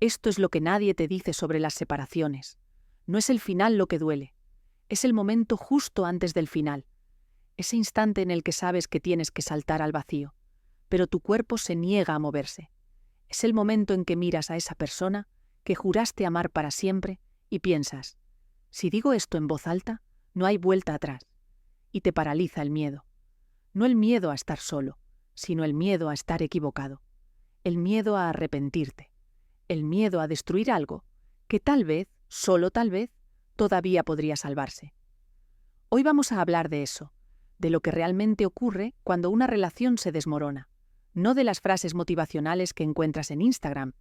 Esto es lo que nadie te dice sobre las separaciones. No es el final lo que duele, es el momento justo antes del final, ese instante en el que sabes que tienes que saltar al vacío, pero tu cuerpo se niega a moverse. Es el momento en que miras a esa persona que juraste amar para siempre y piensas, si digo esto en voz alta, no hay vuelta atrás, y te paraliza el miedo. No el miedo a estar solo, sino el miedo a estar equivocado, el miedo a arrepentirte, el miedo a destruir algo que tal vez, solo tal vez, todavía podría salvarse. Hoy vamos a hablar de eso, de lo que realmente ocurre cuando una relación se desmorona, no de las frases motivacionales que encuentras en Instagram,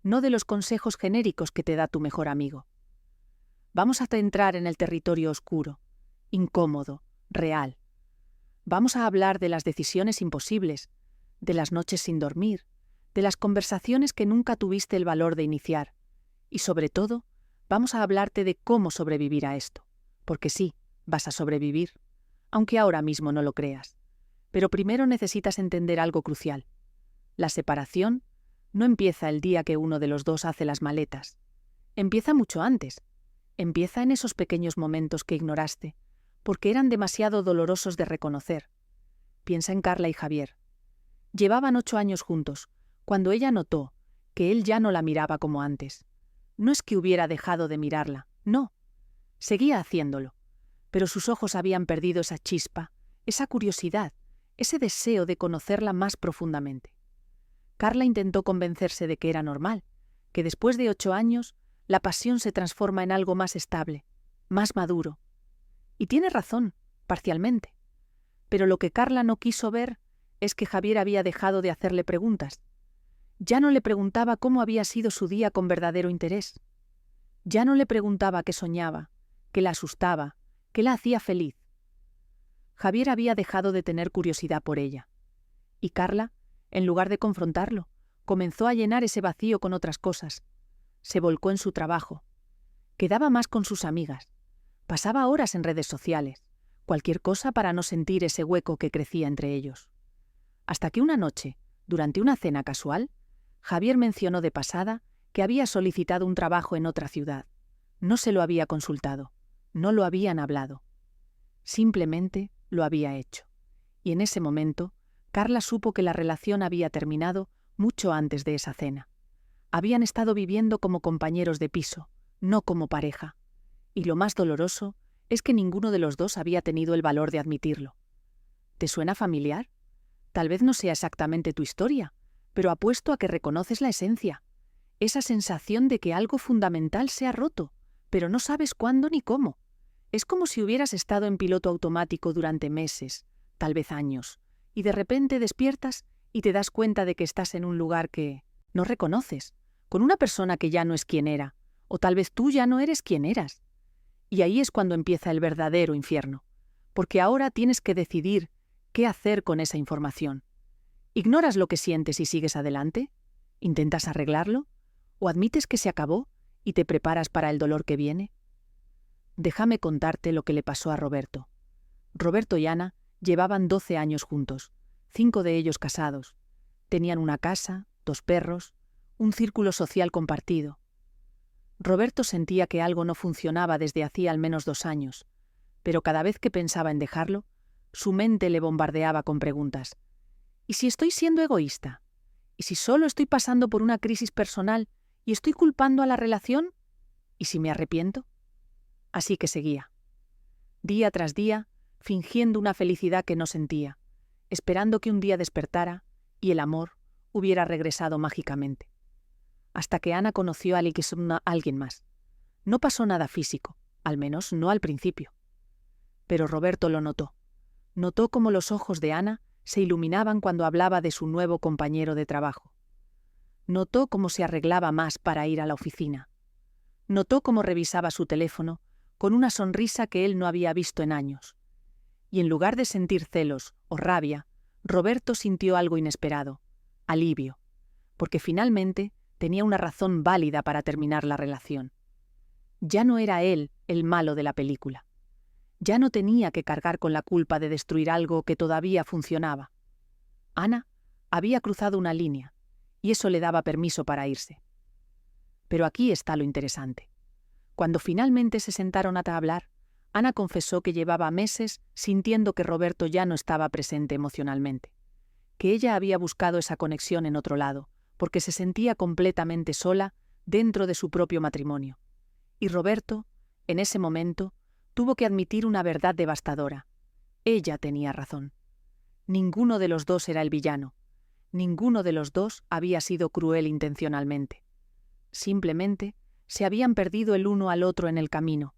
no de los consejos genéricos que te da tu mejor amigo. Vamos a entrar en el territorio oscuro, incómodo, real. Vamos a hablar de las decisiones imposibles, de las noches sin dormir, de las conversaciones que nunca tuviste el valor de iniciar, y sobre todo, vamos a hablarte de cómo sobrevivir a esto, porque sí, vas a sobrevivir, aunque ahora mismo no lo creas. Pero primero necesitas entender algo crucial. La separación no empieza el día que uno de los dos hace las maletas. Empieza mucho antes. Empieza en esos pequeños momentos que ignoraste, porque eran demasiado dolorosos de reconocer. Piensa en Carla y Javier. Llevaban 8 años juntos, cuando ella notó que él ya no la miraba como antes. No es que hubiera dejado de mirarla, no. Seguía haciéndolo, pero sus ojos habían perdido esa chispa, esa curiosidad, ese deseo de conocerla más profundamente. Carla intentó convencerse de que era normal, que después de 8 años, la pasión se transforma en algo más estable, más maduro. Y tiene razón, parcialmente. Pero lo que Carla no quiso ver es que Javier había dejado de hacerle preguntas. Ya no le preguntaba cómo había sido su día con verdadero interés. Ya no le preguntaba qué soñaba, qué la asustaba, qué la hacía feliz. Javier había dejado de tener curiosidad por ella. Y Carla, en lugar de confrontarlo, comenzó a llenar ese vacío con otras cosas. Se volcó en su trabajo. Quedaba más con sus amigas. Pasaba horas en redes sociales, cualquier cosa para no sentir ese hueco que crecía entre ellos. Hasta que una noche, durante una cena casual, Javier mencionó de pasada que había solicitado un trabajo en otra ciudad. No se lo había consultado, no lo habían hablado. Simplemente lo había hecho. Y en ese momento, Carla supo que la relación había terminado mucho antes de esa cena. Habían estado viviendo como compañeros de piso, no como pareja. Y lo más doloroso es que ninguno de los dos había tenido el valor de admitirlo. ¿Te suena familiar? Tal vez no sea exactamente tu historia, pero apuesto a que reconoces la esencia. Esa sensación de que algo fundamental se ha roto, pero no sabes cuándo ni cómo. Es como si hubieras estado en piloto automático durante meses, tal vez años, y de repente despiertas y te das cuenta de que estás en un lugar que no reconoces, con una persona que ya no es quien era, o tal vez tú ya no eres quien eras. Y ahí es cuando empieza el verdadero infierno, porque ahora tienes que decidir qué hacer con esa información. ¿Ignoras lo que sientes y sigues adelante? ¿Intentas arreglarlo? ¿O admites que se acabó y te preparas para el dolor que viene? Déjame contarte lo que le pasó a Roberto. Roberto y Ana llevaban 12 años juntos, 5 de ellos casados. Tenían una casa, 2 perros, un círculo social compartido. Roberto sentía que algo no funcionaba desde hacía al menos 2 años, pero cada vez que pensaba en dejarlo, su mente le bombardeaba con preguntas. ¿Y si estoy siendo egoísta? ¿Y si solo estoy pasando por una crisis personal y estoy culpando a la relación? ¿Y si me arrepiento? Así que seguía, día tras día, fingiendo una felicidad que no sentía, esperando que un día despertara y el amor hubiera regresado mágicamente. Hasta que Ana conoció a alguien más. No pasó nada físico, al menos no al principio. Pero Roberto lo notó. Notó cómo los ojos de Ana se iluminaban cuando hablaba de su nuevo compañero de trabajo. Notó cómo se arreglaba más para ir a la oficina. Notó cómo revisaba su teléfono con una sonrisa que él no había visto en años. Y en lugar de sentir celos o rabia, Roberto sintió algo inesperado, alivio, porque finalmente tenía una razón válida para terminar la relación. Ya no era él el malo de la película. Ya no tenía que cargar con la culpa de destruir algo que todavía funcionaba. Ana había cruzado una línea, y eso le daba permiso para irse. Pero aquí está lo interesante. Cuando finalmente se sentaron a hablar, Ana confesó que llevaba meses sintiendo que Roberto ya no estaba presente emocionalmente, que ella había buscado esa conexión en otro lado, porque se sentía completamente sola dentro de su propio matrimonio. Y Roberto, en ese momento, tuvo que admitir una verdad devastadora. Ella tenía razón. Ninguno de los dos era el villano. Ninguno de los dos había sido cruel intencionalmente. Simplemente se habían perdido el uno al otro en el camino,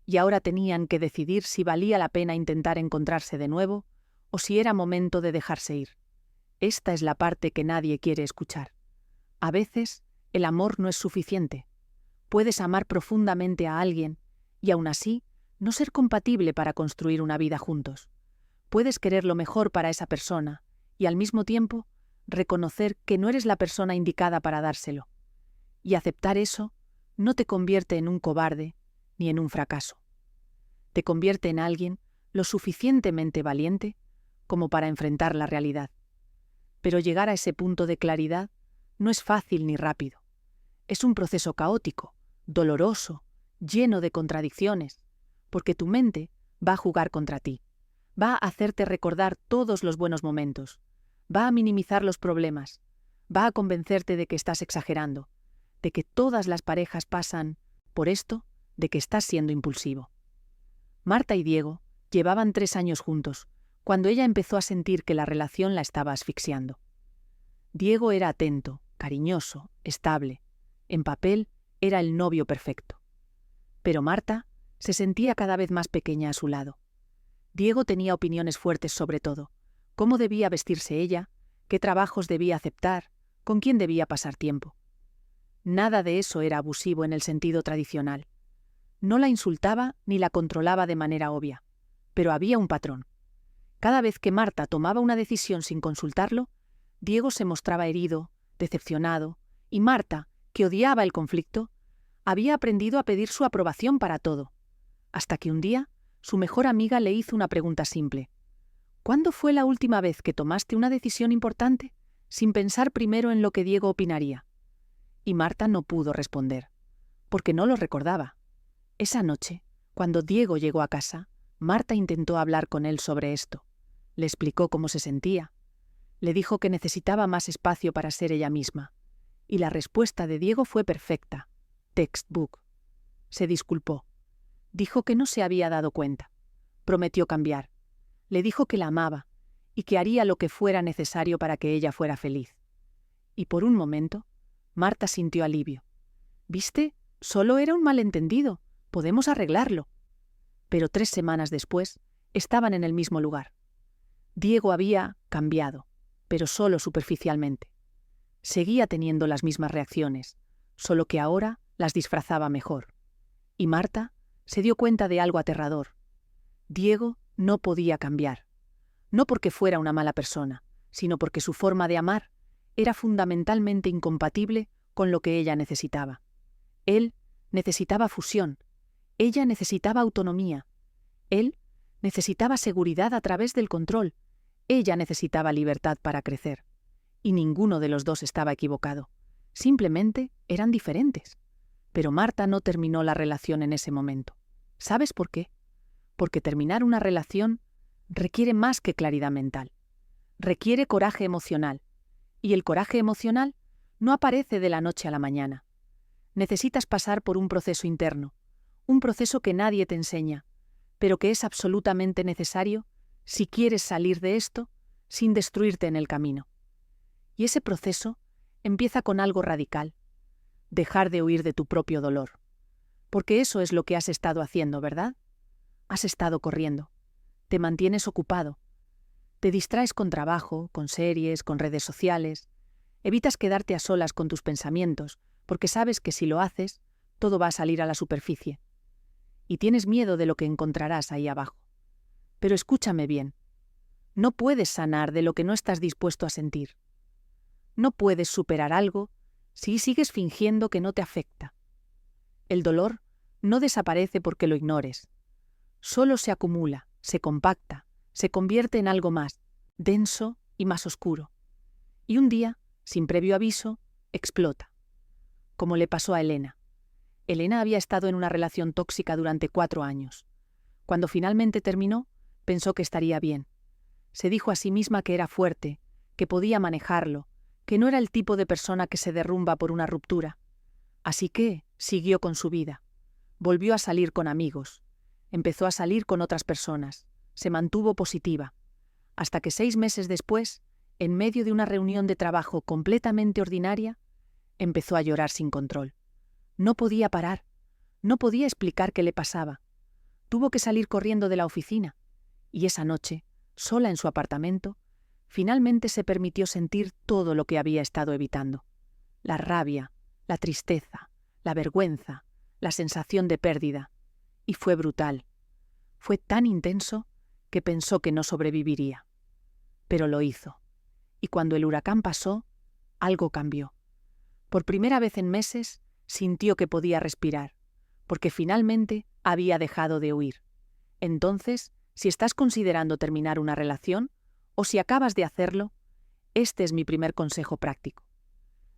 y ahora tenían que decidir si valía la pena intentar encontrarse de nuevo o si era momento de dejarse ir. Esta es la parte que nadie quiere escuchar. A veces, el amor no es suficiente. Puedes amar profundamente a alguien y aún así no ser compatible para construir una vida juntos. Puedes querer lo mejor para esa persona y al mismo tiempo reconocer que no eres la persona indicada para dárselo. Y aceptar eso no te convierte en un cobarde ni en un fracaso. Te convierte en alguien lo suficientemente valiente como para enfrentar la realidad. Pero llegar a ese punto de claridad no es fácil ni rápido. Es un proceso caótico, doloroso, lleno de contradicciones, porque tu mente va a jugar contra ti, va a hacerte recordar todos los buenos momentos, va a minimizar los problemas, va a convencerte de que estás exagerando, de que todas las parejas pasan por esto, de que estás siendo impulsivo. Marta y Diego llevaban 3 años juntos, cuando ella empezó a sentir que la relación la estaba asfixiando. Diego era atento, cariñoso, estable. En papel era el novio perfecto. Pero Marta se sentía cada vez más pequeña a su lado. Diego tenía opiniones fuertes sobre todo: cómo debía vestirse ella, qué trabajos debía aceptar, con quién debía pasar tiempo. Nada de eso era abusivo en el sentido tradicional. No la insultaba ni la controlaba de manera obvia, pero había un patrón. Cada vez que Marta tomaba una decisión sin consultarlo, Diego se mostraba herido, decepcionado, y Marta, que odiaba el conflicto, había aprendido a pedir su aprobación para todo, hasta que un día su mejor amiga le hizo una pregunta simple: ¿cuándo fue la última vez que tomaste una decisión importante sin pensar primero en lo que Diego opinaría? Y Marta no pudo responder, porque no lo recordaba. Esa noche, cuando Diego llegó a casa, Marta intentó hablar con él sobre esto. Le explicó cómo se sentía. Le dijo que necesitaba más espacio para ser ella misma. Y la respuesta de Diego fue perfecta. Textbook. Se disculpó. Dijo que no se había dado cuenta. Prometió cambiar. Le dijo que la amaba y que haría lo que fuera necesario para que ella fuera feliz. Y por un momento, Marta sintió alivio. ¿Viste? Solo era un malentendido. Podemos arreglarlo. Pero 3 semanas después, estaban en el mismo lugar. Diego había cambiado, pero solo superficialmente. Seguía teniendo las mismas reacciones, solo que ahora las disfrazaba mejor. Y Marta se dio cuenta de algo aterrador. Diego no podía cambiar. No porque fuera una mala persona, sino porque su forma de amar era fundamentalmente incompatible con lo que ella necesitaba. Él necesitaba fusión. Ella necesitaba autonomía. Él necesitaba seguridad a través del control. Ella necesitaba libertad para crecer. Y ninguno de los dos estaba equivocado. Simplemente eran diferentes. Pero Marta no terminó la relación en ese momento. ¿Sabes por qué? Porque terminar una relación requiere más que claridad mental. Requiere coraje emocional. Y el coraje emocional no aparece de la noche a la mañana. Necesitas pasar por un proceso interno, un proceso que nadie te enseña, pero que es absolutamente necesario si quieres salir de esto sin destruirte en el camino. Y ese proceso empieza con algo radical: dejar de huir de tu propio dolor. Porque eso es lo que has estado haciendo, ¿verdad? Has estado corriendo. Te mantienes ocupado. Te distraes con trabajo, con series, con redes sociales. Evitas quedarte a solas con tus pensamientos, porque sabes que si lo haces, todo va a salir a la superficie. Y tienes miedo de lo que encontrarás ahí abajo. Pero escúchame bien. No puedes sanar de lo que no estás dispuesto a sentir. No puedes superar algo si sigues fingiendo que no te afecta. El dolor no desaparece porque lo ignores. Solo se acumula, se compacta, se convierte en algo más denso y más oscuro. Y un día, sin previo aviso, explota. como le pasó a Elena. Elena había estado en una relación tóxica durante 4 años. Cuando finalmente terminó, pensó que estaría bien. Se dijo a sí misma que era fuerte, que podía manejarlo, que no era el tipo de persona que se derrumba por una ruptura. Así que siguió con su vida. Volvió a salir con amigos. Empezó a salir con otras personas. Se mantuvo positiva. Hasta que 6 meses después, en medio de una reunión de trabajo completamente ordinaria, empezó a llorar sin control. No podía parar. No podía explicar qué le pasaba. Tuvo que salir corriendo de la oficina. Y esa noche, sola en su apartamento, finalmente se permitió sentir todo lo que había estado evitando. La rabia, la tristeza, la vergüenza, la sensación de pérdida. Y fue brutal. Fue tan intenso que pensó que no sobreviviría. Pero lo hizo. Y cuando el huracán pasó, algo cambió. Por primera vez en meses, sintió que podía respirar, porque finalmente había dejado de huir. Entonces, si estás considerando terminar una relación, o si acabas de hacerlo, este es mi primer consejo práctico.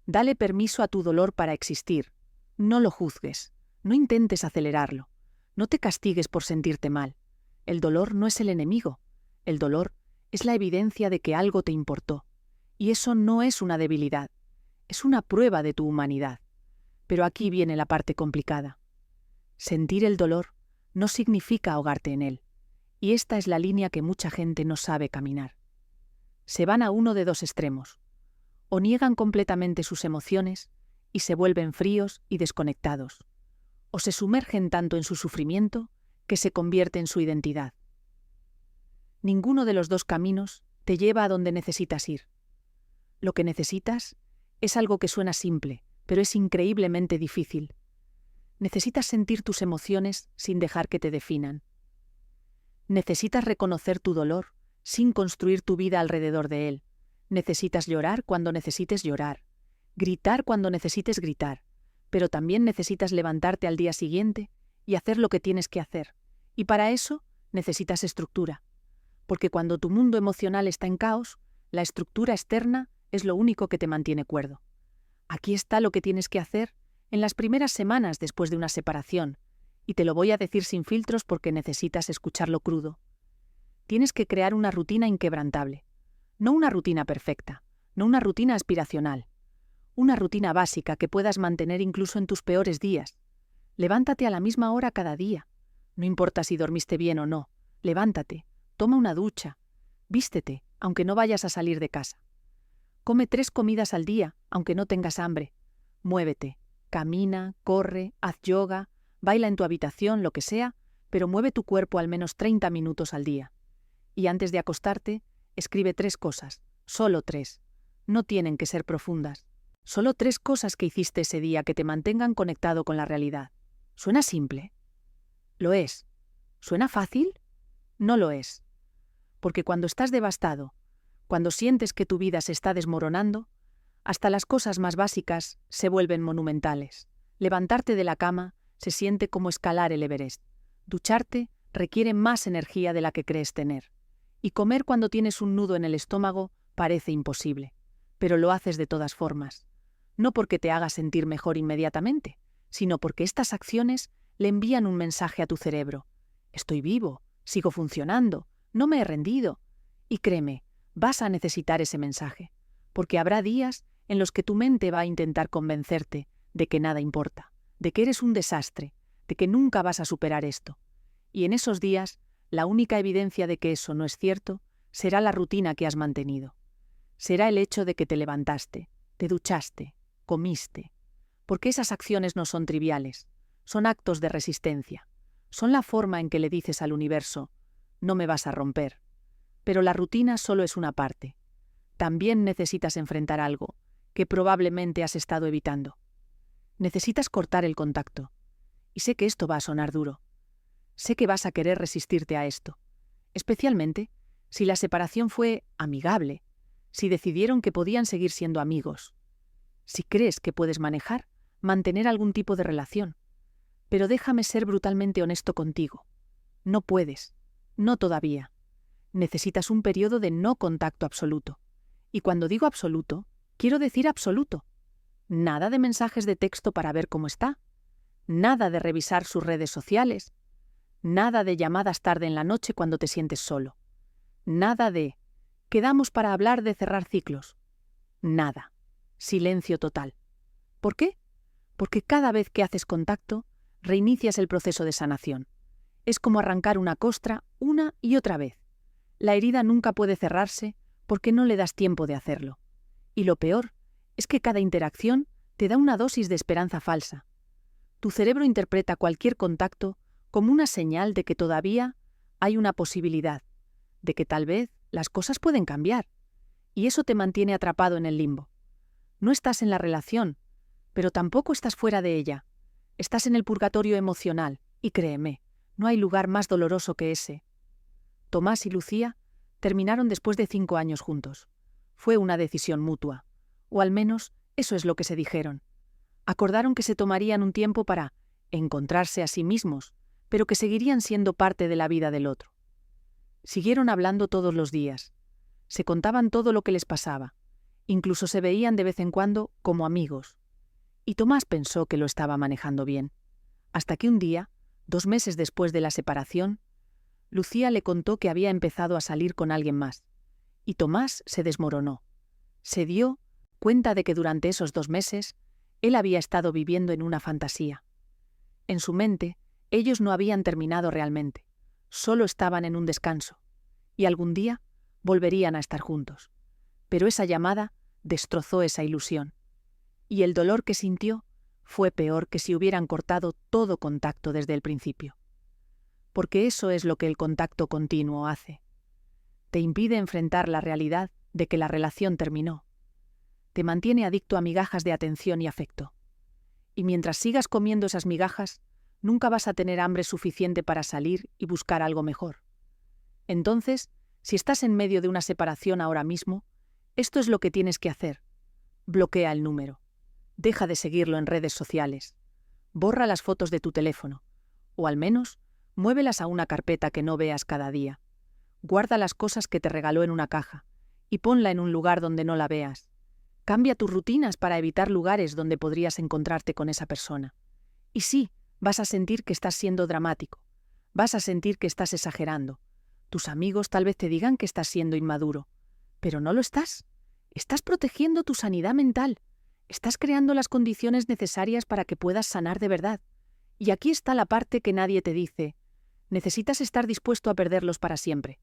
Dale permiso a tu dolor para existir. No lo juzgues. No intentes acelerarlo. No te castigues por sentirte mal. El dolor no es el enemigo. El dolor es la evidencia de que algo te importó. Y eso no es una debilidad. Es una prueba de tu humanidad. Pero aquí viene la parte complicada. Sentir el dolor no significa ahogarte en él. Y esta es la línea que mucha gente no sabe caminar. Se van a uno de 2 extremos. O niegan completamente sus emociones y se vuelven fríos y desconectados. O se sumergen tanto en su sufrimiento que se convierte en su identidad. Ninguno de los 2 caminos te lleva a donde necesitas ir. Lo que necesitas es algo que suena simple, pero es increíblemente difícil. Necesitas sentir tus emociones sin dejar que te definan. Necesitas reconocer tu dolor sin construir tu vida alrededor de él. Necesitas llorar cuando necesites llorar, gritar cuando necesites gritar, pero también necesitas levantarte al día siguiente y hacer lo que tienes que hacer. Y para eso necesitas estructura, porque cuando tu mundo emocional está en caos, la estructura externa es lo único que te mantiene cuerdo. Aquí está lo que tienes que hacer en las primeras semanas después de una separación, y te lo voy a decir sin filtros porque necesitas escucharlo crudo. Tienes que crear una rutina inquebrantable. No una rutina perfecta, no una rutina aspiracional. Una rutina básica que puedas mantener incluso en tus peores días. Levántate a la misma hora cada día. No importa si dormiste bien o no. Levántate, toma una ducha, vístete, aunque no vayas a salir de casa. Come 3 comidas al día, aunque no tengas hambre. Muévete, camina, corre, haz yoga, baila en tu habitación, lo que sea, pero mueve tu cuerpo al menos 30 minutos al día. Y antes de acostarte, escribe 3 cosas, solo 3. No tienen que ser profundas. Solo 3 cosas que hiciste ese día que te mantengan conectado con la realidad. ¿Suena simple? ¿Lo es? ¿Suena fácil? No lo es. Porque cuando estás devastado, cuando sientes que tu vida se está desmoronando, hasta las cosas más básicas se vuelven monumentales. Levantarte de la cama se siente como escalar el Everest. Ducharte requiere más energía de la que crees tener. Y comer cuando tienes un nudo en el estómago parece imposible. Pero lo haces de todas formas. No porque te haga sentir mejor inmediatamente, sino porque estas acciones le envían un mensaje a tu cerebro. Estoy vivo, sigo funcionando, no me he rendido. Y créeme, vas a necesitar ese mensaje, porque habrá días en los que tu mente va a intentar convencerte de que nada importa, de que eres un desastre, de que nunca vas a superar esto. Y en esos días, la única evidencia de que eso no es cierto será la rutina que has mantenido. Será el hecho de que te levantaste, te duchaste, comiste. Porque esas acciones no son triviales, son actos de resistencia. Son la forma en que le dices al universo, no me vas a romper. Pero la rutina solo es una parte. También necesitas enfrentar algo que probablemente has estado evitando. Necesitas cortar el contacto. Y sé que esto va a sonar duro. Sé que vas a querer resistirte a esto, especialmente si la separación fue amigable, si decidieron que podían seguir siendo amigos, si crees que puedes mantener algún tipo de relación. Pero déjame ser brutalmente honesto contigo. No puedes, no todavía. Necesitas un periodo de no contacto absoluto. Y cuando digo absoluto, quiero decir absoluto. Nada de mensajes de texto para ver cómo está. Nada de revisar sus redes sociales. Nada de llamadas tarde en la noche cuando te sientes solo. Nada de quedamos para hablar de cerrar ciclos. Nada. Silencio total. ¿Por qué? Porque cada vez que haces contacto, reinicias el proceso de sanación. Es como arrancar una costra una y otra vez. La herida nunca puede cerrarse porque no le das tiempo de hacerlo. Y lo peor es que cada interacción te da una dosis de esperanza falsa. Tu cerebro interpreta cualquier contacto como una señal de que todavía hay una posibilidad, de que tal vez las cosas pueden cambiar. Y eso te mantiene atrapado en el limbo. No estás en la relación, pero tampoco estás fuera de ella. Estás en el purgatorio emocional, y créeme, no hay lugar más doloroso que ese. Tomás y Lucía terminaron después de 5 años juntos. Fue una decisión mutua, o al menos eso es lo que se dijeron. Acordaron que se tomarían un tiempo para encontrarse a sí mismos, pero que seguirían siendo parte de la vida del otro. Siguieron hablando todos los días. Se contaban todo lo que les pasaba. Incluso se veían de vez en cuando como amigos. Y Tomás pensó que lo estaba manejando bien. Hasta que un día, 2 meses después de la separación, Lucía le contó que había empezado a salir con alguien más. Y Tomás se desmoronó. Se dio cuenta de que durante esos 2 meses él había estado viviendo en una fantasía. En su mente, ellos no habían terminado realmente. Solo estaban en un descanso. Y algún día volverían a estar juntos. Pero esa llamada destrozó esa ilusión. Y el dolor que sintió fue peor que si hubieran cortado todo contacto desde el principio. Porque eso es lo que el contacto continuo hace. Te impide enfrentar la realidad de que la relación terminó. Te mantiene adicto a migajas de atención y afecto. Y mientras sigas comiendo esas migajas, nunca vas a tener hambre suficiente para salir y buscar algo mejor. Entonces, si estás en medio de una separación ahora mismo, esto es lo que tienes que hacer. Bloquea el número. Deja de seguirlo en redes sociales. Borra las fotos de tu teléfono. O al menos, muévelas a una carpeta que no veas cada día. Guarda las cosas que te regaló en una caja y ponla en un lugar donde no la veas. Cambia tus rutinas para evitar lugares donde podrías encontrarte con esa persona. Y sí, vas a sentir que estás siendo dramático. Vas a sentir que estás exagerando. Tus amigos tal vez te digan que estás siendo inmaduro. Pero no lo estás. Estás protegiendo tu sanidad mental. Estás creando las condiciones necesarias para que puedas sanar de verdad. Y aquí está la parte que nadie te dice. Necesitas estar dispuesto a perderlos para siempre.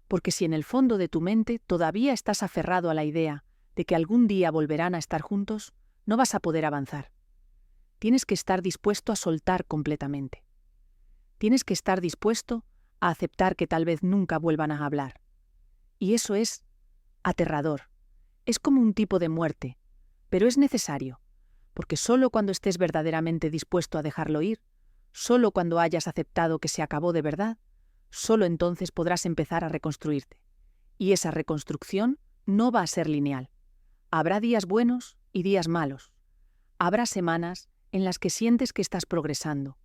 Porque si en el fondo de tu mente todavía estás aferrado a la idea de que algún día volverán a estar juntos, no vas a poder avanzar. Tienes que estar dispuesto a soltar completamente. Tienes que estar dispuesto a aceptar que tal vez nunca vuelvan a hablar. Y eso es aterrador. Es como un tipo de muerte, pero es necesario, porque solo cuando estés verdaderamente dispuesto a dejarlo ir, solo cuando hayas aceptado que se acabó de verdad, solo entonces podrás empezar a reconstruirte. Y esa reconstrucción no va a ser lineal. Habrá días buenos y días malos. Habrá semanas en las que sientes que estás progresando.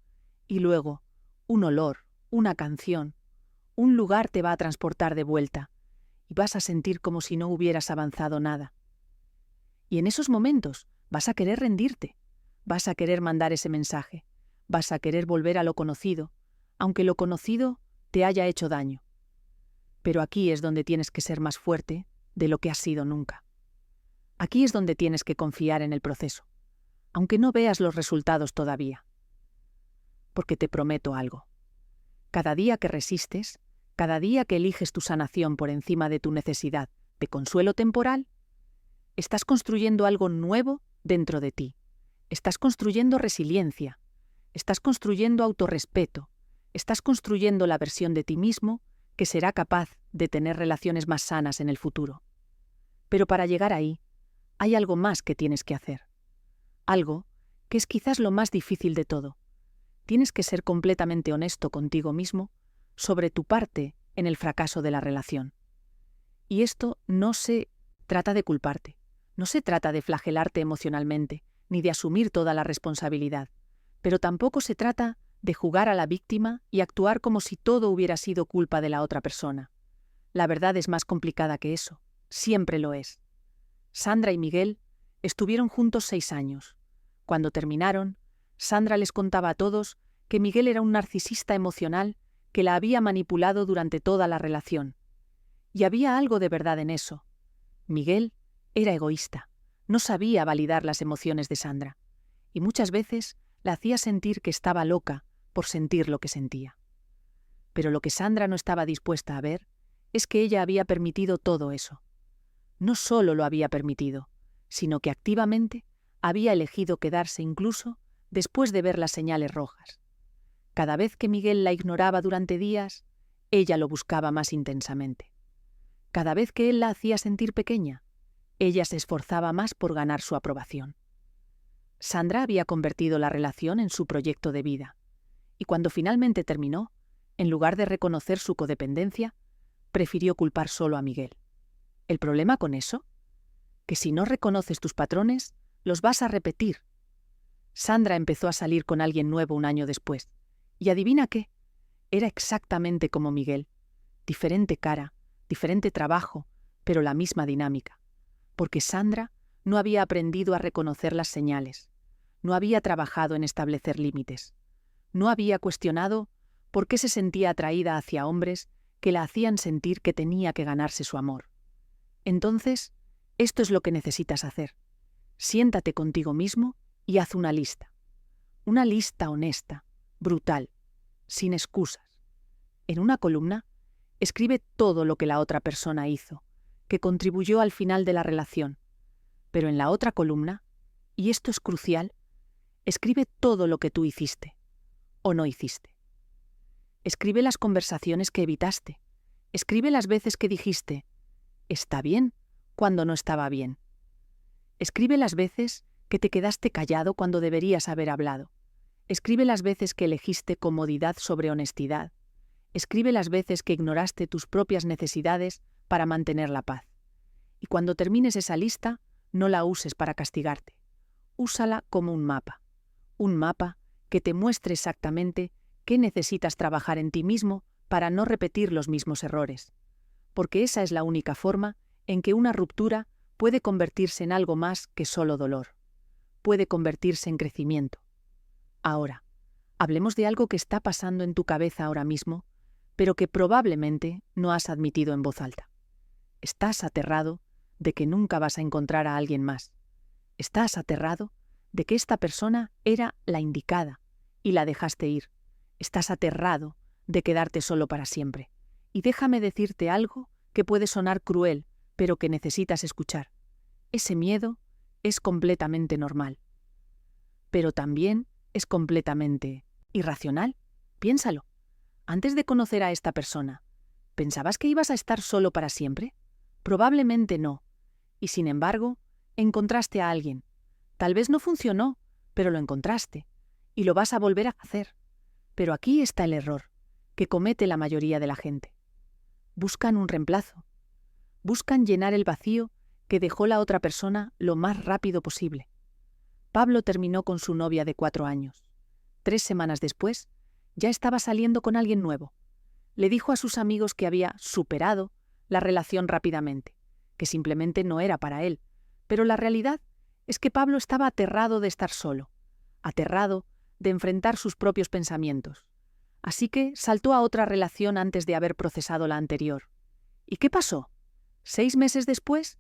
Y luego, un olor, una canción, un lugar te va a transportar de vuelta y vas a sentir como si no hubieras avanzado nada. Y en esos momentos vas a querer rendirte, vas a querer mandar ese mensaje, vas a querer volver a lo conocido, aunque lo conocido te haya hecho daño. Pero aquí es donde tienes que ser más fuerte de lo que has sido nunca. Aquí es donde tienes que confiar en el proceso, aunque no veas los resultados todavía. Porque te prometo algo. Cada día que resistes, cada día que eliges tu sanación por encima de tu necesidad de consuelo temporal, estás construyendo algo nuevo dentro de ti. Estás construyendo resiliencia. Estás construyendo autorrespeto. Estás construyendo la versión de ti mismo que será capaz de tener relaciones más sanas en el futuro. Pero para llegar ahí, hay algo más que tienes que hacer. Algo que es quizás lo más difícil de todo. Tienes que ser completamente honesto contigo mismo sobre tu parte en el fracaso de la relación. Y esto no se trata de culparte, no se trata de flagelarte emocionalmente, ni de asumir toda la responsabilidad, pero tampoco se trata de jugar a la víctima y actuar como si todo hubiera sido culpa de la otra persona. La verdad es más complicada que eso, siempre lo es. Sandra y Miguel Estuvieron juntos 6 años. Cuando terminaron, Sandra les contaba a todos que Miguel era un narcisista emocional que la había manipulado durante toda la relación. Y había algo de verdad en eso. Miguel era egoísta, no sabía validar las emociones de Sandra, y muchas veces la hacía sentir que estaba loca por sentir lo que sentía. Pero lo que Sandra no estaba dispuesta a ver es que ella había permitido todo eso. No solo lo había permitido, sino que activamente había elegido quedarse incluso después de ver las señales rojas. Cada vez que Miguel la ignoraba durante días, ella lo buscaba más intensamente. Cada vez que él la hacía sentir pequeña, ella se esforzaba más por ganar su aprobación. Sandra había convertido la relación en su proyecto de vida, y cuando finalmente terminó, en lugar de reconocer su codependencia, prefirió culpar solo a Miguel. ¿El problema con eso? Que si no reconoces tus patrones, los vas a repetir. Sandra empezó a salir con alguien nuevo un año después, y adivina qué, era exactamente como Miguel. Diferente cara, diferente trabajo, pero la misma dinámica. Porque Sandra no había aprendido a reconocer las señales, no había trabajado en establecer límites, no había cuestionado por qué se sentía atraída hacia hombres que la hacían sentir que tenía que ganarse su amor. Entonces, esto es lo que necesitas hacer. Siéntate contigo mismo y haz una lista. Una lista honesta, brutal, sin excusas. En una columna, escribe todo lo que la otra persona hizo, que contribuyó al final de la relación. Pero en la otra columna, y esto es crucial, escribe todo lo que tú hiciste o no hiciste. Escribe las conversaciones que evitaste. Escribe las veces que dijiste «está bien» cuando no estaba bien. Escribe las veces que te quedaste callado cuando deberías haber hablado. Escribe las veces que elegiste comodidad sobre honestidad. Escribe las veces que ignoraste tus propias necesidades para mantener la paz. Y cuando termines esa lista, no la uses para castigarte. Úsala como un mapa que te muestre exactamente qué necesitas trabajar en ti mismo para no repetir los mismos errores. Porque esa es la única forma en que una ruptura puede convertirse en algo más que solo dolor. Puede convertirse en crecimiento. Ahora, hablemos de algo que está pasando en tu cabeza ahora mismo, pero que probablemente no has admitido en voz alta. Estás aterrado de que nunca vas a encontrar a alguien más. Estás aterrado de que esta persona era la indicada y la dejaste ir. Estás aterrado de quedarte solo para siempre. Y déjame decirte algo que puede sonar cruel, pero que necesitas escuchar. Ese miedo es completamente normal. Pero también es completamente irracional. Piénsalo. Antes de conocer a esta persona, ¿pensabas que ibas a estar solo para siempre? Probablemente no. Y sin embargo, encontraste a alguien. Tal vez no funcionó, pero lo encontraste. Y lo vas a volver a hacer. Pero aquí está el error que comete la mayoría de la gente. Buscan un reemplazo. Buscan llenar el vacío que dejó la otra persona lo más rápido posible. Pablo terminó con su novia de 4 años. 3 semanas después, ya estaba saliendo con alguien nuevo. Le dijo a sus amigos que había superado la relación rápidamente, que simplemente no era para él. Pero la realidad es que Pablo estaba aterrado de estar solo, aterrado de enfrentar sus propios pensamientos. Así que saltó a otra relación antes de haber procesado la anterior. ¿Y qué pasó? 6 meses después,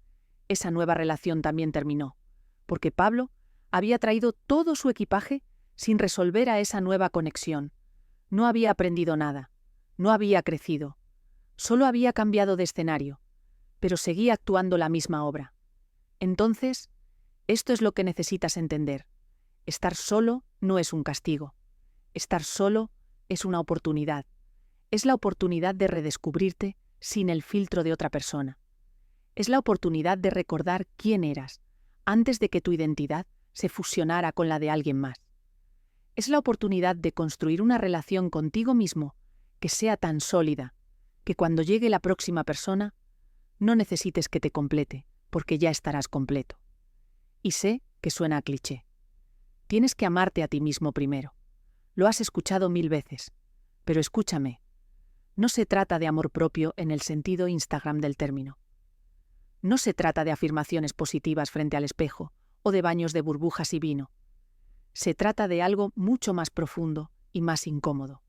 esa nueva relación también terminó, porque Pablo había traído todo su equipaje sin resolver a esa nueva conexión. No había aprendido nada, no había crecido, solo había cambiado de escenario, pero seguía actuando la misma obra. Entonces, esto es lo que necesitas entender. Estar solo no es un castigo. Estar solo es una oportunidad. Es la oportunidad de redescubrirte sin el filtro de otra persona. Es la oportunidad de recordar quién eras antes de que tu identidad se fusionara con la de alguien más. Es la oportunidad de construir una relación contigo mismo que sea tan sólida que cuando llegue la próxima persona no necesites que te complete, porque ya estarás completo. Y sé que suena a cliché. Tienes que amarte a ti mismo primero. Lo has escuchado 1000 veces, pero escúchame. No se trata de amor propio en el sentido Instagram del término. No se trata de afirmaciones positivas frente al espejo o de baños de burbujas y vino. Se trata de algo mucho más profundo y más incómodo.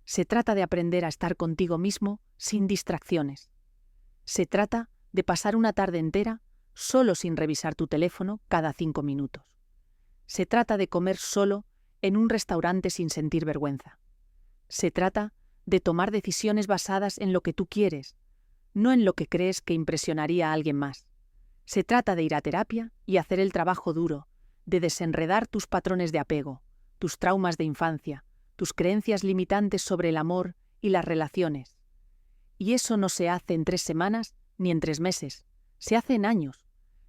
Se trata de aprender a estar contigo mismo sin distracciones. Se trata de pasar una tarde entera solo sin revisar tu teléfono cada 5 minutos. Se trata de comer solo en un restaurante sin sentir vergüenza. Se trata de tomar decisiones basadas en lo que tú quieres, no en lo que crees que impresionaría a alguien más. Se trata de ir a terapia y hacer el trabajo duro, de desenredar tus patrones de apego, tus traumas de infancia, tus creencias limitantes sobre el amor y las relaciones. Y eso no se hace en 3 semanas ni en 3 meses, se hace en años.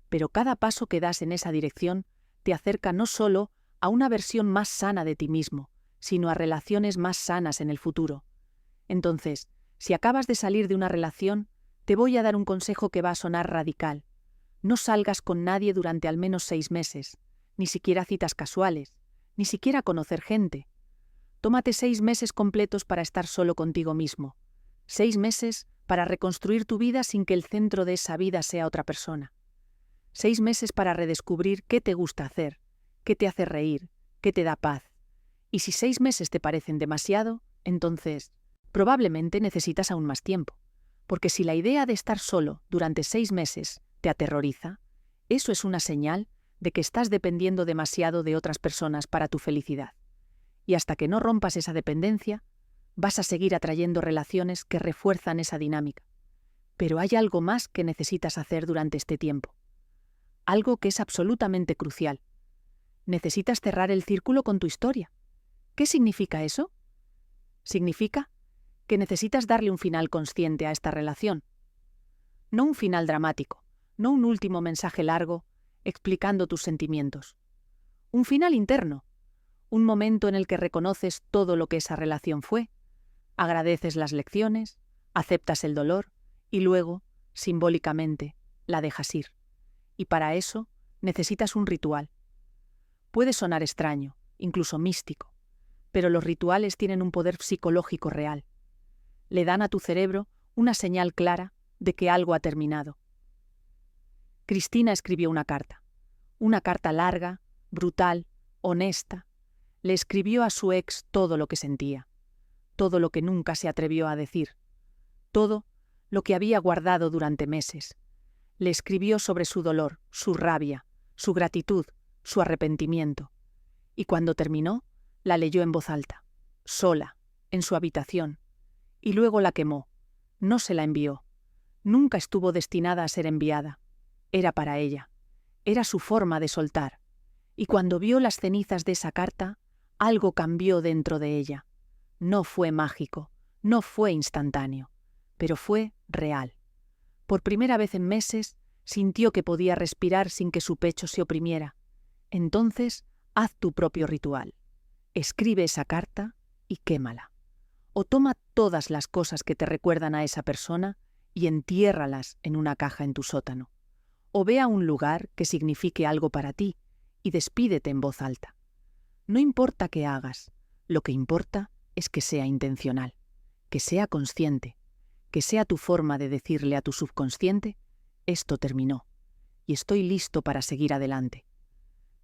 Pero cada paso que das en esa dirección te acerca no solo a una versión más sana de ti mismo, sino a relaciones más sanas en el futuro. Entonces, si acabas de salir de una relación, te voy a dar un consejo que va a sonar radical. No salgas con nadie durante al menos 6 meses, ni siquiera citas casuales, ni siquiera conocer gente. Tómate 6 meses completos para estar solo contigo mismo. 6 meses para reconstruir tu vida sin que el centro de esa vida sea otra persona. 6 meses para redescubrir qué te gusta hacer, qué te hace reír, qué te da paz. Y si 6 meses te parecen demasiado, entonces probablemente necesitas aún más tiempo. Porque si la idea de estar solo durante 6 meses te aterroriza, eso es una señal de que estás dependiendo demasiado de otras personas para tu felicidad. Y hasta que no rompas esa dependencia, vas a seguir atrayendo relaciones que refuerzan esa dinámica. Pero hay algo más que necesitas hacer durante este tiempo. Algo que es absolutamente crucial. Necesitas cerrar el círculo con tu historia. ¿Qué significa eso? Significa que necesitas darle un final consciente a esta relación. No un final dramático, no un último mensaje largo explicando tus sentimientos. Un final interno, un momento en el que reconoces todo lo que esa relación fue, agradeces las lecciones, aceptas el dolor y luego, simbólicamente, la dejas ir. Y para eso necesitas un ritual. Puede sonar extraño, incluso místico, pero los rituales tienen un poder psicológico real. Le dan a tu cerebro una señal clara de que algo ha terminado. Cristina escribió una carta larga, brutal, honesta. Le escribió a su ex todo lo que sentía, todo lo que nunca se atrevió a decir, todo lo que había guardado durante meses. Le escribió sobre su dolor, su rabia, su gratitud, su arrepentimiento. Y cuando terminó, la leyó en voz alta, sola, en su habitación. Y luego la quemó. No se la envió. Nunca estuvo destinada a ser enviada. Era para ella. Era su forma de soltar. Y cuando vio las cenizas de esa carta, algo cambió dentro de ella. No fue mágico, no fue instantáneo, pero fue real. Por primera vez en meses, sintió que podía respirar sin que su pecho se oprimiera. Entonces, haz tu propio ritual. Escribe esa carta y quémala. O toma todas las cosas que te recuerdan a esa persona y entiérralas en una caja en tu sótano. O ve a un lugar que signifique algo para ti y despídete en voz alta. No importa qué hagas, lo que importa es que sea intencional, que sea consciente, que sea tu forma de decirle a tu subconsciente, esto terminó, y estoy listo para seguir adelante.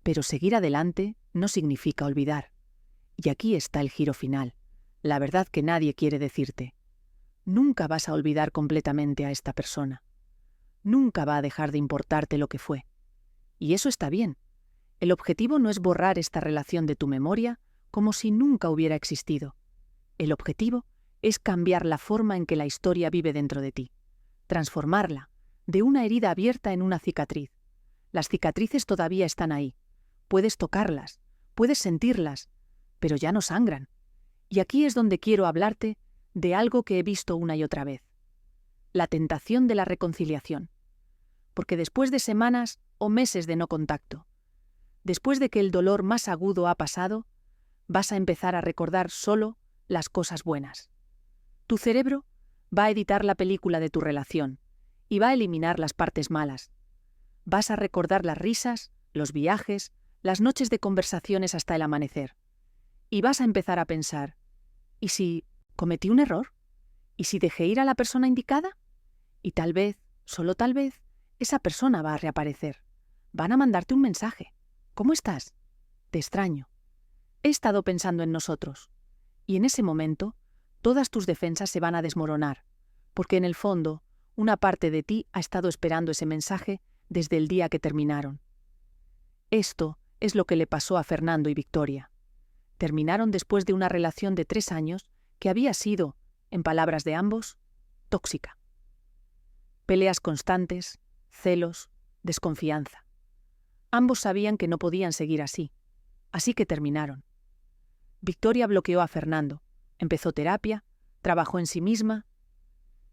Pero seguir adelante no significa olvidar. Y aquí está el giro final, la verdad que nadie quiere decirte. Nunca vas a olvidar completamente a esta persona. Nunca va a dejar de importarte lo que fue. Y eso está bien. El objetivo no es borrar esta relación de tu memoria como si nunca hubiera existido. El objetivo es cambiar la forma en que la historia vive dentro de ti, transformarla de una herida abierta en una cicatriz. Las cicatrices todavía están ahí. Puedes tocarlas, puedes sentirlas, pero ya no sangran. Y aquí es donde quiero hablarte de algo que he visto una y otra vez. La tentación de la reconciliación. Porque después de semanas o meses de no contacto, después de que el dolor más agudo ha pasado, vas a empezar a recordar solo las cosas buenas. Tu cerebro va a editar la película de tu relación y va a eliminar las partes malas. Vas a recordar las risas, los viajes, las noches de conversaciones hasta el amanecer. Y vas a empezar a pensar, ¿y si cometí un error? ¿Y si dejé ir a la persona indicada? Y tal vez, solo tal vez, esa persona va a reaparecer. Van a mandarte un mensaje. ¿Cómo estás? Te extraño. He estado pensando en nosotros. Y en ese momento, todas tus defensas se van a desmoronar, porque en el fondo, una parte de ti ha estado esperando ese mensaje desde el día que terminaron. Esto es lo que le pasó a Fernando y Victoria. Terminaron después de una relación de 3 años que había sido, en palabras de ambos, tóxica. Peleas constantes, celos, desconfianza. Ambos sabían que no podían seguir así que terminaron. Victoria bloqueó a Fernando, empezó terapia, trabajó en sí misma.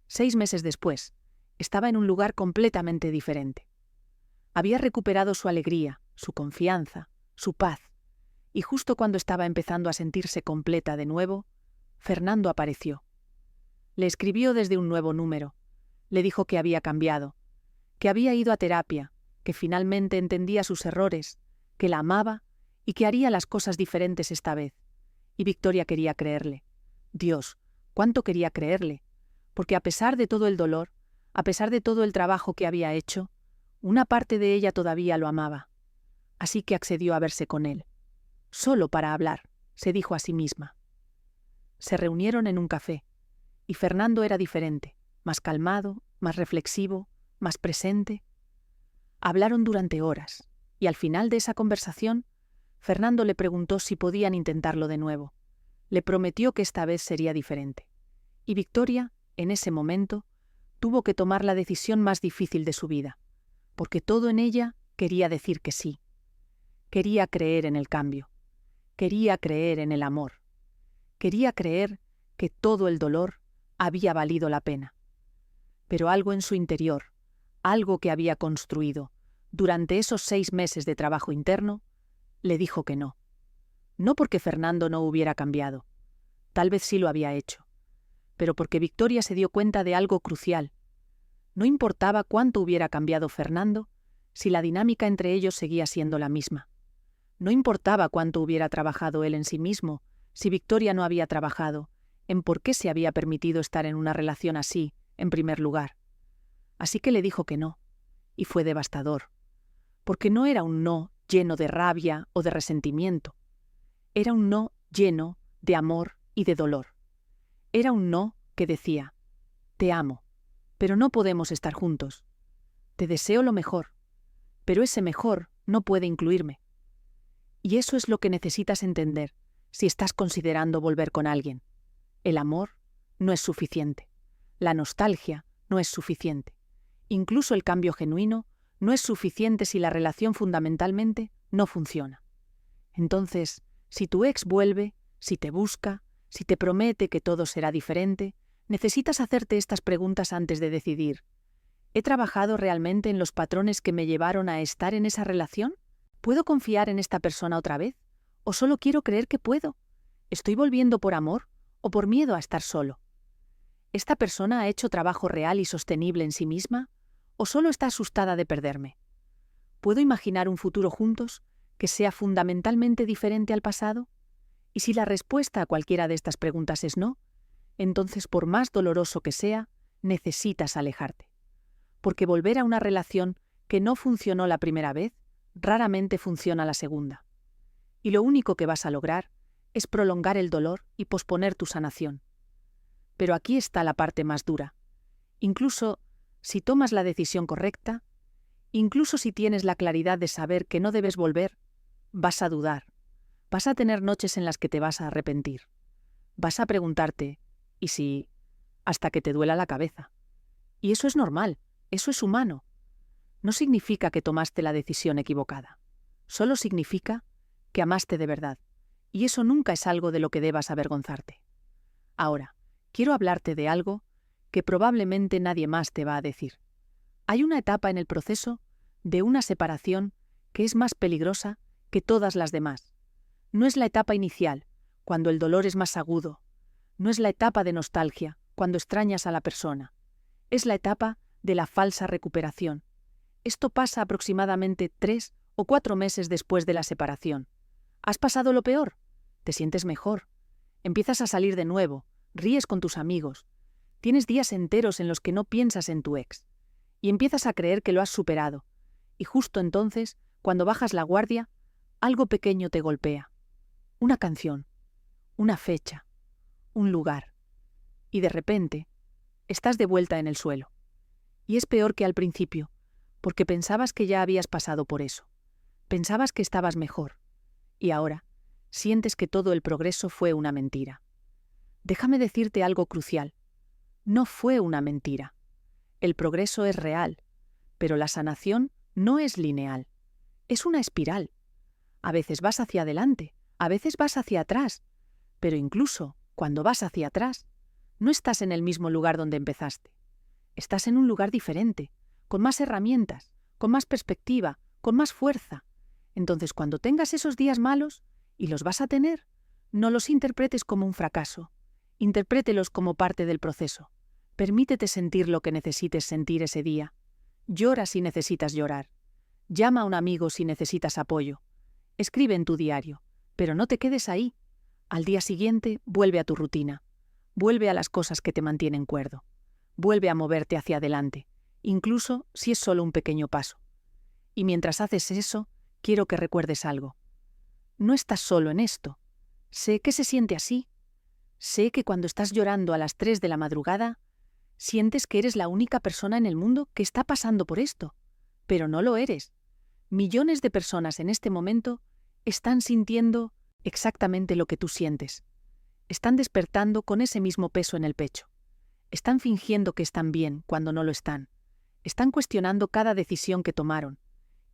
6 meses después, estaba en un lugar completamente diferente. Había recuperado su alegría, su confianza, su paz, y justo cuando estaba empezando a sentirse completa de nuevo, Fernando apareció. Le escribió desde un nuevo número, le dijo que había cambiado, que había ido a terapia, que finalmente entendía sus errores, que la amaba y que haría las cosas diferentes esta vez. Y Victoria quería creerle. Dios, cuánto quería creerle, porque a pesar de todo el dolor, a pesar de todo el trabajo que había hecho, una parte de ella todavía lo amaba. Así que accedió a verse con él. Solo para hablar, se dijo a sí misma. Se reunieron en un café, y Fernando era diferente, más calmado, más reflexivo, más presente. Hablaron durante horas, y al final de esa conversación, Fernando le preguntó si podían intentarlo de nuevo. Le prometió que esta vez sería diferente. Y Victoria, en ese momento, tuvo que tomar la decisión más difícil de su vida, porque todo en ella quería decir que sí. Quería creer en el cambio. Quería creer en el amor. Quería creer que todo el dolor había valido la pena. Pero algo en su interior, algo que había construido durante esos 6 meses de trabajo interno, le dijo que no. No porque Fernando no hubiera cambiado. Tal vez sí lo había hecho. Pero porque Victoria se dio cuenta de algo crucial. No importaba cuánto hubiera cambiado Fernando, si la dinámica entre ellos seguía siendo la misma. No importaba cuánto hubiera trabajado él en sí mismo, si Victoria no había trabajado en por qué se había permitido estar en una relación así, en primer lugar. Así que le dijo que no, y fue devastador, porque no era un no lleno de rabia o de resentimiento. Era un no lleno de amor y de dolor. Era un no que decía, te amo, pero no podemos estar juntos. Te deseo lo mejor, pero ese mejor no puede incluirme. Y eso es lo que necesitas entender si estás considerando volver con alguien. El amor no es suficiente. La nostalgia no es suficiente. Incluso el cambio genuino no es suficiente si la relación fundamentalmente no funciona. Entonces, si tu ex vuelve, si te busca, si te promete que todo será diferente, necesitas hacerte estas preguntas antes de decidir. ¿He trabajado realmente en los patrones que me llevaron a estar en esa relación? ¿Puedo confiar en esta persona otra vez? ¿O solo quiero creer que puedo? ¿Estoy volviendo por amor o por miedo a estar solo? ¿Esta persona ha hecho trabajo real y sostenible en sí misma? ¿O solo está asustada de perderme? ¿Puedo imaginar un futuro juntos que sea fundamentalmente diferente al pasado? Y si la respuesta a cualquiera de estas preguntas es no, entonces por más doloroso que sea, necesitas alejarte. Porque volver a una relación que no funcionó la primera vez, raramente funciona la segunda. Y lo único que vas a lograr es prolongar el dolor y posponer tu sanación. Pero aquí está la parte más dura. Incluso si tomas la decisión correcta, incluso si tienes la claridad de saber que no debes volver, vas a dudar. Vas a tener noches en las que te vas a arrepentir. Vas a preguntarte, ¿y si? Hasta que te duela la cabeza. Y eso es normal, eso es humano. No significa que tomaste la decisión equivocada. Solo significa que amaste de verdad. Y eso nunca es algo de lo que debas avergonzarte. Ahora, quiero hablarte de algo que probablemente nadie más te va a decir. Hay una etapa en el proceso de una separación que es más peligrosa que todas las demás. No es la etapa inicial, cuando el dolor es más agudo. No es la etapa de nostalgia, cuando extrañas a la persona. Es la etapa de la falsa recuperación. Esto pasa aproximadamente 3 o 4 meses después de la separación. ¿Has pasado lo peor? ¿Te sientes mejor? Empiezas a salir de nuevo, ríes con tus amigos. Tienes días enteros en los que no piensas en tu ex. Y empiezas a creer que lo has superado. Y justo entonces, cuando bajas la guardia, algo pequeño te golpea. Una canción, una fecha, un lugar. Y de repente, estás de vuelta en el suelo. Y es peor que al principio, porque pensabas que ya habías pasado por eso. Pensabas que estabas mejor. Y ahora, sientes que todo el progreso fue una mentira. Déjame decirte algo crucial. No fue una mentira. El progreso es real, pero la sanación no es lineal. Es una espiral. A veces vas hacia adelante, a veces vas hacia atrás, pero incluso cuando vas hacia atrás, no estás en el mismo lugar donde empezaste. Estás en un lugar diferente, con más herramientas, con más perspectiva, con más fuerza. Entonces, cuando tengas esos días malos, y los vas a tener, no los interpretes como un fracaso. Interprételos como parte del proceso. Permítete sentir lo que necesites sentir ese día. Llora si necesitas llorar. Llama a un amigo si necesitas apoyo. Escribe en tu diario, pero no te quedes ahí. Al día siguiente, vuelve a tu rutina. Vuelve a las cosas que te mantienen cuerdo. Vuelve a moverte hacia adelante, incluso si es solo un pequeño paso. Y mientras haces eso, quiero que recuerdes algo. No estás solo en esto. Sé que se siente así. Sé que cuando estás llorando a las 3 de la madrugada, sientes que eres la única persona en el mundo que está pasando por esto. Pero no lo eres. Millones de personas en este momento están sintiendo exactamente lo que tú sientes. Están despertando con ese mismo peso en el pecho. Están fingiendo que están bien cuando no lo están. Están cuestionando cada decisión que tomaron.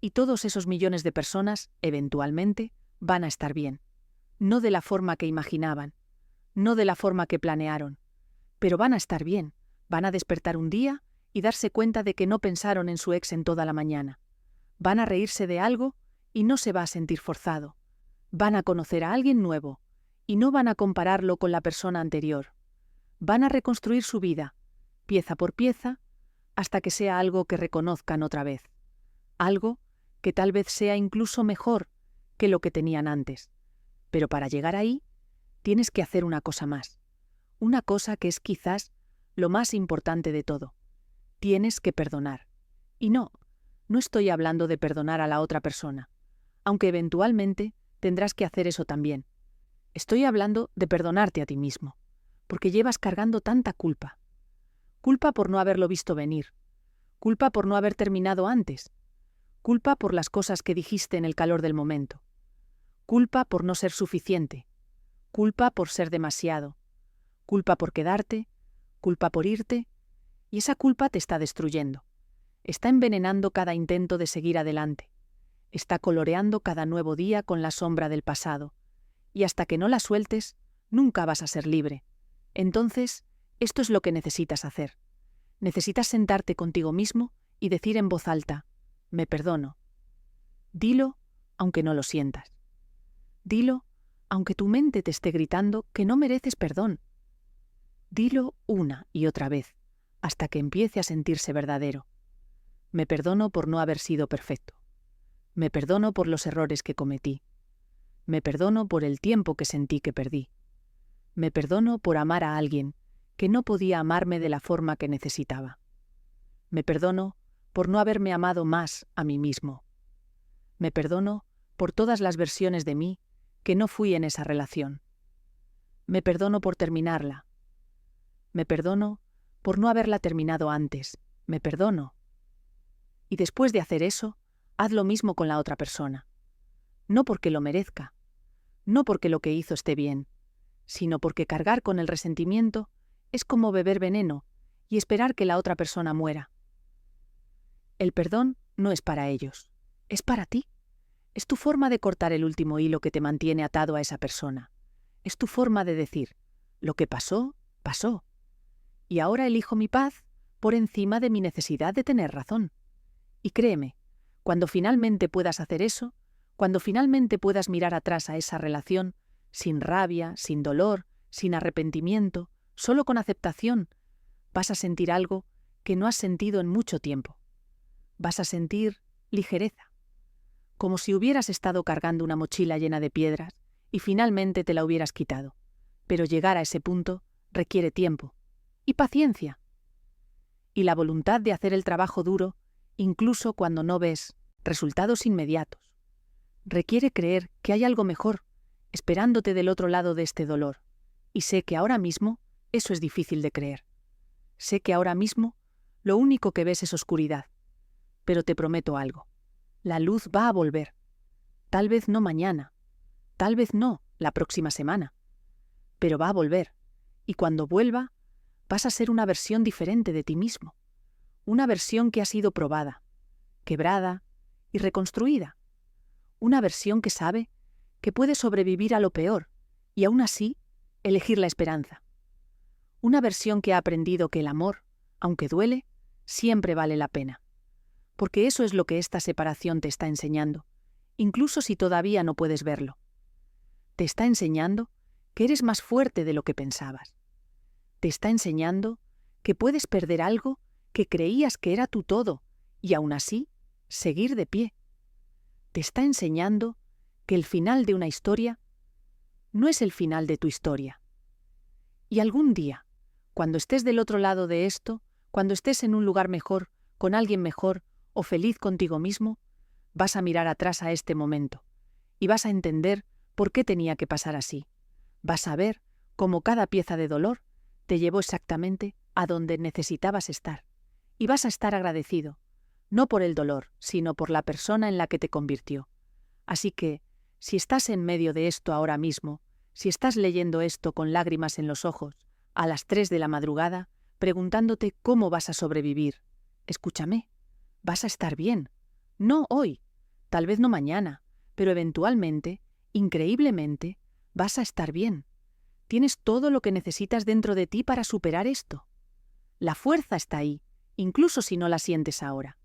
Y todos esos millones de personas, eventualmente, van a estar bien. No de la forma que imaginaban, no de la forma que planearon, pero van a estar bien. Van a despertar un día y darse cuenta de que no pensaron en su ex en toda la mañana. Van a reírse de algo y no se va a sentir forzado. Van a conocer a alguien nuevo y no van a compararlo con la persona anterior. Van a reconstruir su vida, pieza por pieza, hasta que sea algo que reconozcan otra vez. Algo que tal vez sea incluso mejor que lo que tenían antes. Pero para llegar ahí, tienes que hacer una cosa más. Una cosa que es quizás lo más importante de todo. Tienes que perdonar. Y no estoy hablando de perdonar a la otra persona, aunque eventualmente tendrás que hacer eso también. Estoy hablando de perdonarte a ti mismo, porque llevas cargando tanta culpa. Culpa por no haberlo visto venir. Culpa por no haber terminado antes. Culpa por las cosas que dijiste en el calor del momento. Culpa por no ser suficiente. Culpa por ser demasiado. Culpa por quedarte. Culpa por irte. Y esa culpa te está destruyendo. Está envenenando cada intento de seguir adelante. Está coloreando cada nuevo día con la sombra del pasado. Y hasta que no la sueltes, nunca vas a ser libre. Entonces, esto es lo que necesitas hacer. Necesitas sentarte contigo mismo y decir en voz alta, me perdono. Dilo, aunque no lo sientas. Dilo, aunque tu mente te esté gritando que no mereces perdón. Dilo una y otra vez, hasta que empiece a sentirse verdadero. Me perdono por no haber sido perfecto. Me perdono por los errores que cometí. Me perdono por el tiempo que sentí que perdí. Me perdono por amar a alguien que no podía amarme de la forma que necesitaba. Me perdono por no haberme amado más a mí mismo. Me perdono por todas las versiones de mí que no fui en esa relación. Me perdono por terminarla. Me perdono por no haberla terminado antes. Me perdono. Y después de hacer eso, haz lo mismo con la otra persona. No porque lo merezca, no porque lo que hizo esté bien, sino porque cargar con el resentimiento es como beber veneno y esperar que la otra persona muera. El perdón no es para ellos, es para ti. Es tu forma de cortar el último hilo que te mantiene atado a esa persona. Es tu forma de decir, lo que pasó, pasó. Y ahora elijo mi paz por encima de mi necesidad de tener razón. Y créeme, cuando finalmente puedas hacer eso, cuando finalmente puedas mirar atrás a esa relación, sin rabia, sin dolor, sin arrepentimiento, solo con aceptación, vas a sentir algo que no has sentido en mucho tiempo. Vas a sentir ligereza, como si hubieras estado cargando una mochila llena de piedras y finalmente te la hubieras quitado. Pero llegar a ese punto requiere tiempo y paciencia. Y la voluntad de hacer el trabajo duro, incluso cuando no ves resultados inmediatos. Requiere creer que hay algo mejor, esperándote del otro lado de este dolor. Y sé que ahora mismo eso es difícil de creer. Sé que ahora mismo lo único que ves es oscuridad. Pero te prometo algo. La luz va a volver. Tal vez no mañana. Tal vez no la próxima semana. Pero va a volver. Y cuando vuelva, vas a ser una versión diferente de ti mismo. Una versión que ha sido probada, quebrada y reconstruida. Una versión que sabe que puede sobrevivir a lo peor y aún así elegir la esperanza. Una versión que ha aprendido que el amor, aunque duele, siempre vale la pena. Porque eso es lo que esta separación te está enseñando, incluso si todavía no puedes verlo. Te está enseñando que eres más fuerte de lo que pensabas. Te está enseñando que puedes perder algo que creías que era tu todo y aún así seguir de pie. Te está enseñando que el final de una historia no es el final de tu historia. Y algún día, cuando estés del otro lado de esto, cuando estés en un lugar mejor, con alguien mejor o feliz contigo mismo, vas a mirar atrás a este momento y vas a entender por qué tenía que pasar así. Vas a ver cómo cada pieza de dolor te llevó exactamente a donde necesitabas estar. Y vas a estar agradecido, no por el dolor, sino por la persona en la que te convirtió. Así que, si estás en medio de esto ahora mismo, si estás leyendo esto con lágrimas en los ojos, a las 3 de la madrugada, preguntándote cómo vas a sobrevivir, escúchame, vas a estar bien. No hoy, tal vez no mañana, pero eventualmente, increíblemente, vas a estar bien. Tienes todo lo que necesitas dentro de ti para superar esto. La fuerza está ahí, incluso si no la sientes ahora.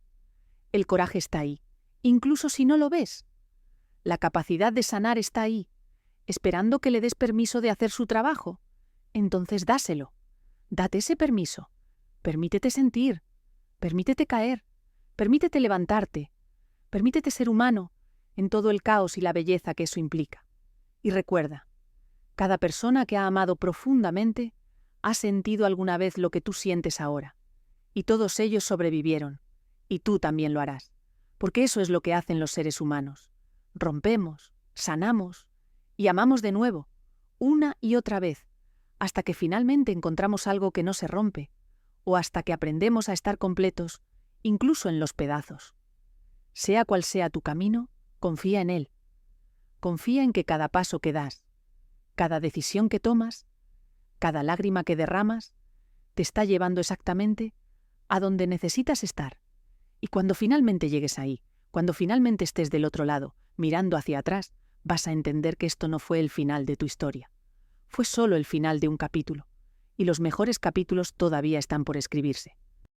El coraje está ahí, incluso si no lo ves. La capacidad de sanar está ahí, esperando que le des permiso de hacer su trabajo. Entonces dáselo. Date ese permiso. Permítete sentir. Permítete caer. Permítete levantarte. Permítete ser humano en todo el caos y la belleza que eso implica. Y recuerda, cada persona que ha amado profundamente ha sentido alguna vez lo que tú sientes ahora. Y todos ellos sobrevivieron. Y tú también lo harás. Porque eso es lo que hacen los seres humanos. Rompemos, sanamos y amamos de nuevo, una y otra vez, hasta que finalmente encontramos algo que no se rompe, o hasta que aprendemos a estar completos, incluso en los pedazos. Sea cual sea tu camino, confía en él. Confía en que cada paso que das, cada decisión que tomas, cada lágrima que derramas, te está llevando exactamente a donde necesitas estar. Y cuando finalmente llegues ahí, cuando finalmente estés del otro lado, mirando hacia atrás, vas a entender que esto no fue el final de tu historia. Fue solo el final de un capítulo, y los mejores capítulos todavía están por escribirse.